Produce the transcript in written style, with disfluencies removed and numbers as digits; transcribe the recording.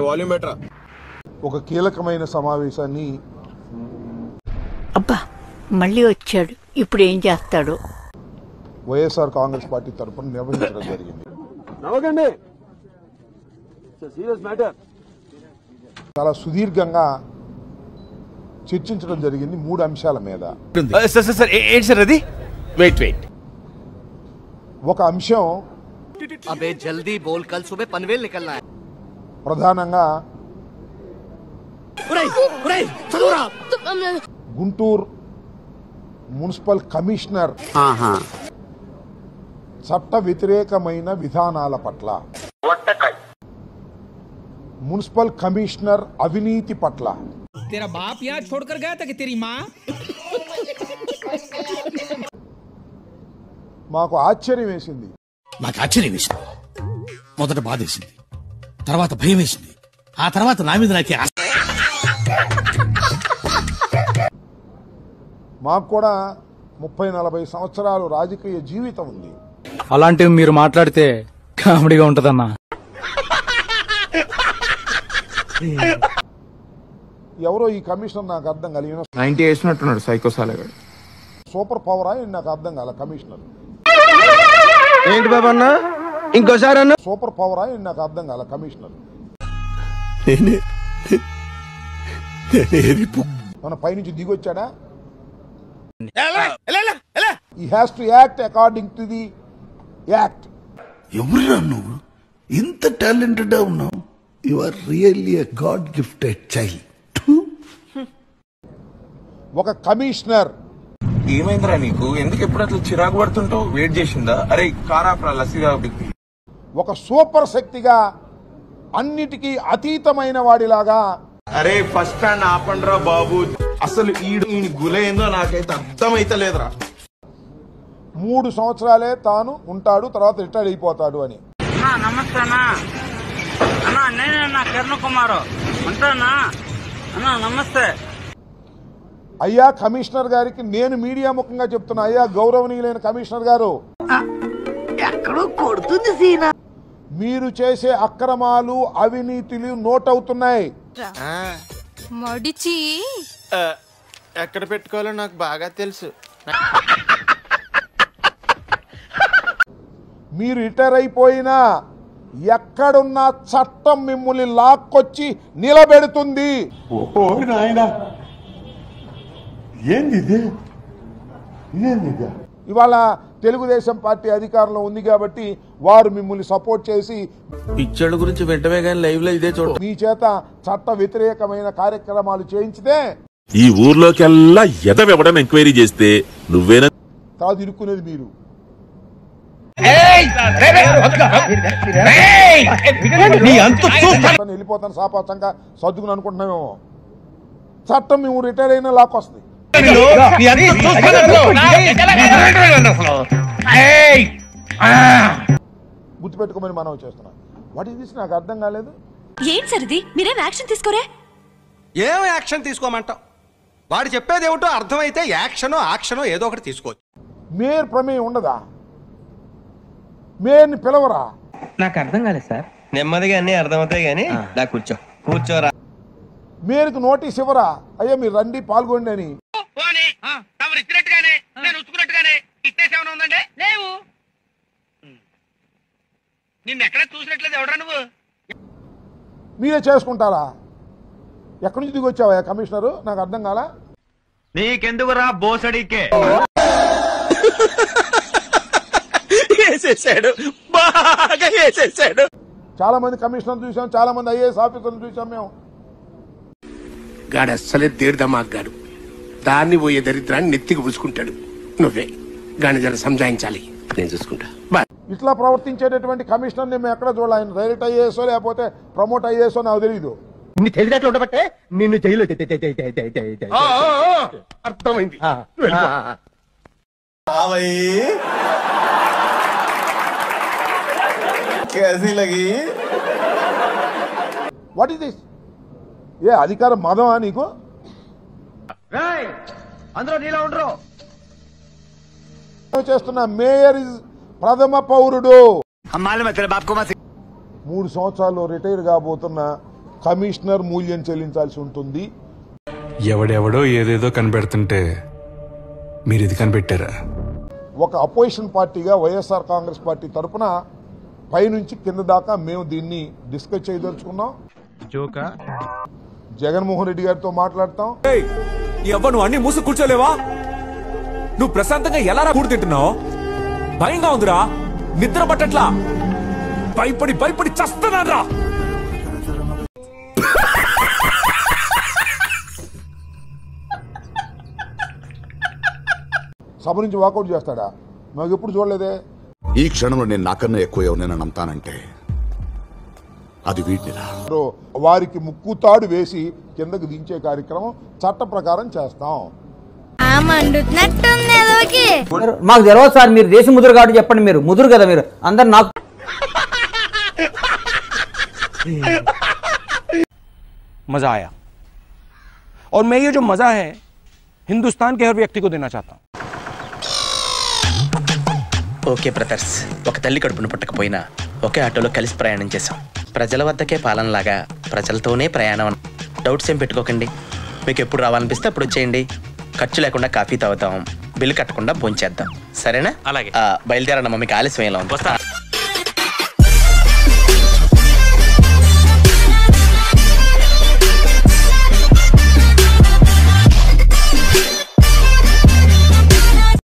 Volume better. ఒక కీలకమైన సమావేశాన్ని అబ్బా మళ్ళీ వచ్చాడు, ఇప్పుడు ఏం చేస్తాడు? వైఎస్ఆర్ కాంగ్రెస్ పార్టీ తరఫున నిర్వహించడం జరిగింది. చాలా సుదీర్ఘంగా చర్చించడం జరిగింది 3 అంశాల మీద. ఒక అంశం ప్రధానంగా గుంటూరు మున్సిపల్ కమిషనర్ చట్ట వ్యతిరేకమైన విధానాల పట్ల, మున్సిపల్ కమిషనర్ అవినీతి పట్ల మాకు ఆశ్చర్యం వేసింది. మొదట బాధ వేసింది, తర్వాత భయం వేసింది, ఆ తర్వాత నా మీద నాకే. మాకు కూడా 30-40 సంవత్సరాలు రాజకీయ జీవితం ఉంది. అలాంటివి మీరు మాట్లాడితే కామెడీగా ఉంటదన్నా. ఎవరో ఈ కమిషనర్ నాకు అర్థం కలిగిన 90 వేసినట్టున్నాడు సైకోసాలగాడు. సూపర్ పవరా నాకు అర్థం కాల. కమిషనర్ ఏంటి బాబా అన్న, ఇంకోసారి అన్న. సూపర్ పవరా నాకు అర్థం కాల. కమిషనర్ మన పైనుంచి దిగొచ్చాడా? He has to act according to the act. ఎవరురా నువ్వు? ఇంత టాలెంటెడ్ ఉన్నావు. You are really a god gifted child. ఒక కమిషనర్ ఏమైందిరా నీకు? ఎందుకు ఎప్పుడు అట్లా చిరాకు పడుతుంటావు? వెయిట్ చేసిందా? అరే కారాప్రా లస్సీగా. ఒక సూపర్ శక్తిగా అన్నిటికీ అతీతమైన వాడిలాగా. అరే ఫస్ట్ స్టాండ్ ఆపండ్రా బాబు. అసలు ఈయన గులేందో నాకైతే అర్థమైతే లేదురా. 3 సంవత్సరాలే తాను ఉంటాడు, తర్వాత రిటైర్ అయిపోతాడు అని. నమస్తే అన్నా, నేనే కిరణ్ కుమార్ ఉంటానా అన్నా. నమస్తే అయ్యా కమిషనర్ గారికి నేను మీడియా ముఖంగా చెప్తున్నా. అయ్యా గౌరవనీయులైన కమిషనర్ గారు, ఎక్కడో కొడుతుంది సీనా. మీరు చేసే అక్రమాలు అవినీతులు నోట్ అవుతున్నాయి. మడిచి ఎక్కడ పెట్టుకోవాలో నాకు బాగా తెలుసు. మీరు రిటైర్ అయిపోయినా ఎక్కడున్న చట్టం మిమ్మల్ని లాక్కొచ్చి నిలబెడుతుంది. ఇవాళ తెలుగుదేశం పార్టీ అధికారంలో ఉంది కాబట్టి వారు మిమ్మల్ని సపోర్ట్ చేసి పిక్చర్ల గురించి వెంటనే కానీ లైవ్ లో ఇదే చూడ మీ చేత చట్ట వ్యతిరేకమైన కార్యక్రమాలు చేయించితే ఈ ఊర్లోకెల్లా ఎదవెవడని ఎంక్వైరీ చేస్తే నువ్వేనా కాదు ఇరుక్కునేది మీరు. వెళ్ళిపోతాను సాపాతంగా సర్దుకుని అనుకుంటున్నామేమో. చట్టం మేము రిటైర్ అయినా లాక్కొస్తుంది. గుర్తుపెట్టుకోమని మనం చేస్తున్నాం. What is this? నాకు అర్థం కాలేదు. ఏం సరిది? మీరేం యాక్షన్ తీసుకోరే? ఏం యాక్షన్ తీసుకోమంటావు? వాడు చెప్పేది ఏమిటో అర్థమైతే యాక్షనో ఏదో ఒకటి తీసుకోవచ్చు. మేయర్ ప్రమేయం ఉండదా? మేయర్ని పిలవరా? నాకు అర్థం కాలేదు సార్. నెమ్మదిగా అన్ని అర్థమవుతాయి కానీ కూర్చోరా. మేయర్కి నోటీస్ ఇవ్వరా? అయ్యా మీరు రండి పాల్గొండి అని. మీరే చేసుకుంటారా? ఎక్కడి నుంచి దిగొచ్చావా కమిషనరు? నాకు అర్థం కాలా. నీకెందుకురా బోసడికే చాలా మంది కమిషనర్ చూసాం, చాలా మంది ఐఏఎస్ ఆఫీసర్లు చూసాం మేము. గాడు అస్సలే తీర్థమాగ్గాడు. దాన్ని పోయే దరిద్రాన్ని నెత్తికి పూసుకుంటాడు. నువ్వే గాని జర సంజాయించాలి. నేను చూసుకుంటా. ఇట్లా ప్రవర్తించేటటువంటి కమిషనర్ మేము ఎక్కడ చూడాలి. ఆయన డైరెక్ట్ ఐఏఎస్ఓ లేకపోతే ప్రమోట్ ఐఏఎస్ఓ నాకు తెలియదు. తెలియట్లు ఉండబట్టే నిన్ను జైలు అర్థమైంది. What is this? ఏ అధికారం మదమా నీకు? అందరూ నీలో ఉండరు. చేస్తున్న మేయర్ ఇస్ ప్రథమ పౌరుడు. 3 సంవత్సరాల్లో రిటైర్ కాబోతున్న కమిషనర్ మూల్యం చెల్లించాల్సి ఉంటుంది. ఎవడెవడో ఏదేదో కనిపెడుతుంటే మీరు ఇది కనిపెట్టారా? ఒక అపోజిషన్ పార్టీగా వైఎస్ఆర్ కాంగ్రెస్ పార్టీ తరఫున పైనుంచి కింద దాకా మేము దీన్ని డిస్కస్ చేయదలుచుకున్నాం. జగన్మోహన్ రెడ్డి గారితో మాట్లాడతాం. నువ్వు అన్ని మూసు కూర్చోలేవా? నువ్వు ప్రశాంతంగా ఎలా కూడి తింటున్నావు? భయంగా ఉందిరా, నిద్ర పట్టట్లా, భయపడి భయపడి చస్తున్నారా. సభ నుంచి వాకౌట్ చేస్తాడా? నాకు ఎప్పుడు చూడలేదే. ఈ క్షణంలో నేను నాకన్నా ఎక్కువ ఎవరినైనా నమ్ముతానంటే అది వీటినిరా. వారికి ముక్కుతాడు వేసి కిందకు దించే కార్యక్రమం చట్ట ప్రకారం చేస్తాం. మాకు తెలియదు సార్, మీరు దేశ ముదురు కాబట్టి చెప్పండి. మీరు ముదురు కదా, మీరు అందరు నాకు मजा आया और मैं ये जो मजा है हिंदुस्तान के हर व्यक्ति को देना चाहता हूं. ఓకే బ్రదర్స్, ఒక తల్లి కడుపున పుట్టకపోయినా ఒకే ఆటోలో కలిసి ప్రయాణం చేశాం. ప్రజల వద్దకే పాలనలాగా ప్రజలతోనే ప్రయాణం. డౌట్స్ ఏం పెట్టుకోకండి. మీకు ఎప్పుడు రావాలనిపిస్తే అప్పుడు వచ్చేయండి. ఖర్చు లేకుండా కాఫీ తాగుతాం, బిల్లు కట్టకుండా భోంచేద్దాం. సరేనా? అలాగే. బయలుదేరమ్మా, మీకు ఆలస్యం ఎలా ఉంది?